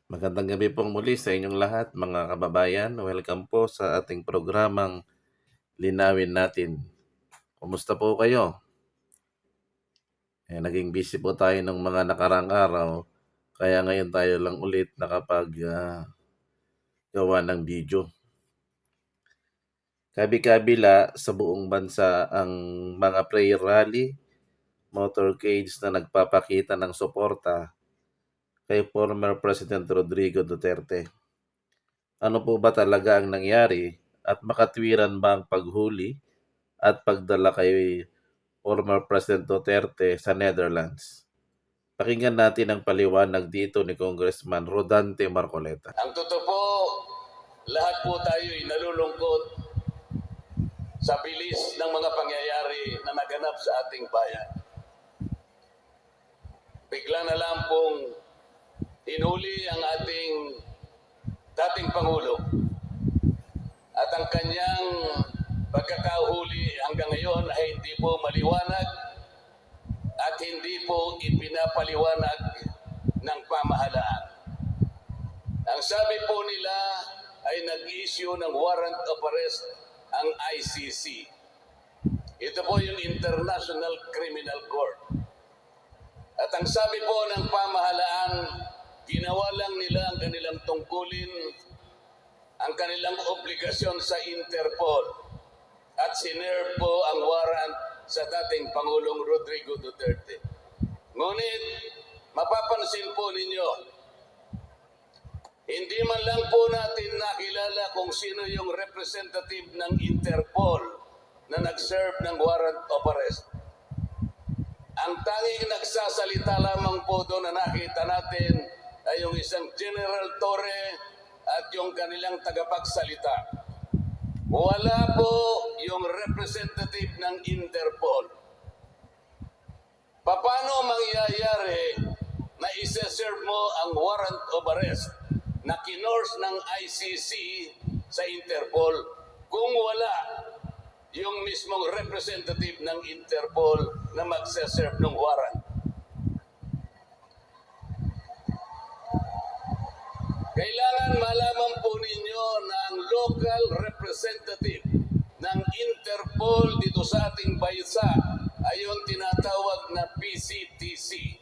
Magandang gabi pong muli sa inyong lahat mga kababayan. Welcome po sa ating programang Linawin Natin. Kumusta po kayo? Naging busy po tayo ng mga nakarang araw, kaya ngayon tayo lang ulit gawa ng video. Kabi-kabila sa buong bansa ang mga prayer rally, motorcades na nagpapakita ng suporta kay former President Rodrigo Duterte. Ano po ba talaga ang nangyari at makatwiran ba ang paghuli at pagdala kay former President Duterte sa Netherlands? Pakinggan natin ang paliwanag dito ni Congressman Rodante Marcoleta. Ang totoo po, lahat po tayo ay nalulungkot sa bilis ng mga pangyayari na naganap sa ating bayan. Bigla na lang pong hinuli ang ating dating Pangulo at ang kanyang pagkakahuli hanggang ngayon ay hindi po maliwanag at hindi po ipinapaliwanag ng pamahalaan. Ang sabi po nila ay nag-issue ng warrant of arrest ang ICC. Ito po yung International Criminal Court. At ang sabi po ng pamahalaan, ginawa lang nila ang kanilang tungkulin, ang kanilang obligasyon sa Interpol at sinerve po ang warrant sa dating Pangulong Rodrigo Duterte. Ngunit, mapapansin po ninyo, hindi man lang po natin nakilala kung sino yung representative ng Interpol na nag-serve ng warrant of arrest. Ang tanging nagsasalita lamang po doon na nakita natin ay yung isang General Torre at yung kanilang tagapagsalita. Wala po yung representative ng Interpol. Paano mangyayari na isa-serve mo ang warrant of arrest na kinors ng ICC sa Interpol kung wala yung mismong representative ng Interpol na magsaserve ng warrant? Kailangan malaman po ninyo na ang local representative ng Interpol dito sa ating bansa ay yung tinatawag na PCTC.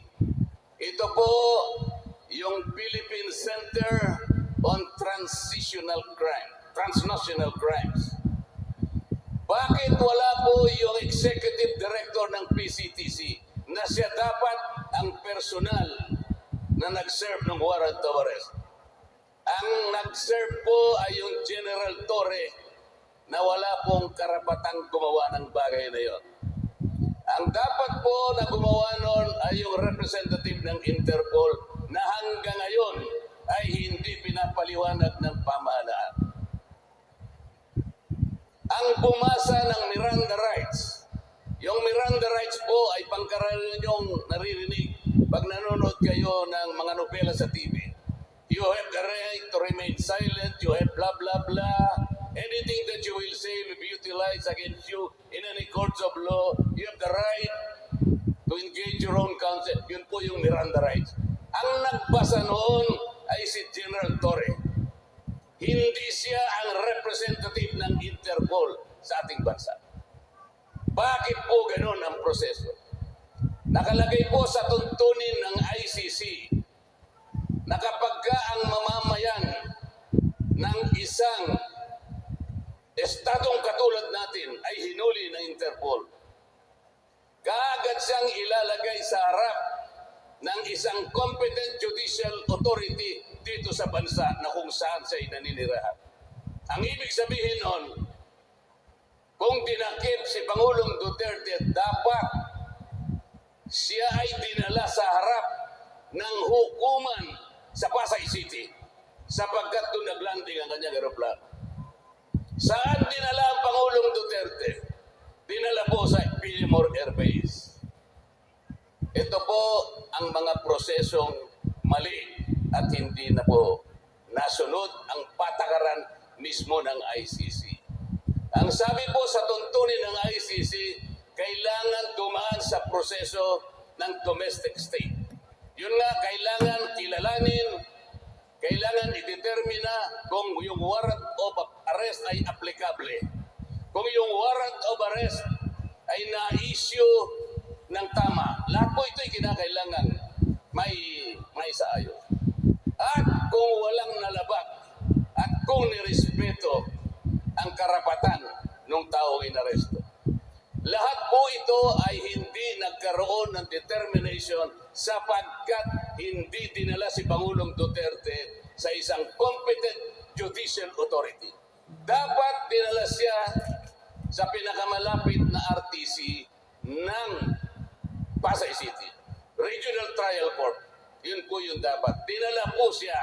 Ito po yung Philippine Center on Transnational Crimes. Bakit wala po yung executive director ng PCTC na siya dapat ang personal na nag-serve ng warrant of arrest? Ang nag-serve po ay yung General Torre na wala pong karapatang gumawa ng bagay na yon. Ang dapat po na gumawa nun ay yung representative ng Interpol na hanggang ngayon ay hindi pinapaliwanag ng pamahalaan. Ang bumasa ng Miranda Rights, yung Miranda Rights po ay pangkaraniwan yung naririnig pag nanonood kayo ng mga nobela sa TV. You have the right to remain silent, you have blah blah blah. Anything that you will say will be utilized against you in any courts of law. You have the right to engage your own counsel. Yun po yung Miranda Rights. Ang nagbasa noon ay si General Torre. Hindi siya ang representative ng Interpol sa ating bansa. Bakit po ganun ang proseso? Nakalagay po sa tuntunin ng ICC na kapag ang mamamayan ng isang estadong katulad natin ay hinuli ng Interpol, kaagad siyang ilalagay sa harap ng isang competent judicial authority dito sa bansa na kung saan siya naninirahan. Ang ibig sabihin nun, kung dinakip si Pangulong Duterte, dapat siya ay dinala sa harap ng hukuman sa Pasay City sapagkat doon naglanding ang kanyang aeroplano. Saan dinala ang Pangulong Duterte? Dinala po sa Fillmore Air Base. Ito po ang mga prosesong mali at hindi na po nasunod ang patakaran mismo ng ICC. Ang sabi po sa tuntunin ng ICC, kailangan dumaan sa proseso ng domestic state. Yun nga, kailangan kilalanin kailangan i-determina kung yung warrant of arrest ay applicable. Kung yung warrant of arrest ay na-issue ng tama, lahat po ito'y kinakailangan may saayos. At kung walang nalabag at kung nirespeto ang karapatan ng taong inaresto. Lahat po ito ay hindi nagkaroon ng determination sapagkat hindi dinala si Pangulong Duterte sa isang competent judicial authority. Dapat dinala siya sa pinakamalapit na RTC ng Pasay City. Regional Trial Court. Yun po yung dapat. Dinala po siya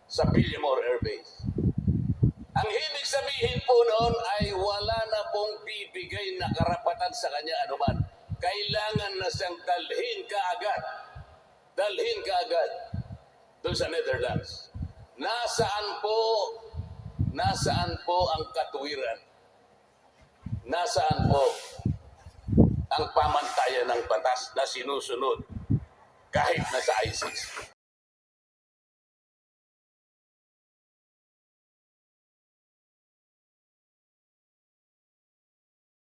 sa Villamor Air Base. Ang ibig sabihin po noon ay wala na pong bibigay na karapatan sa kanya anuman. Kailangan na siyang dalhin kaagad doon sa Netherlands. Nasaan po ang katuwiran? Nasaan po ang pamantayan ng batas na sinusunod kahit nasa ISIS?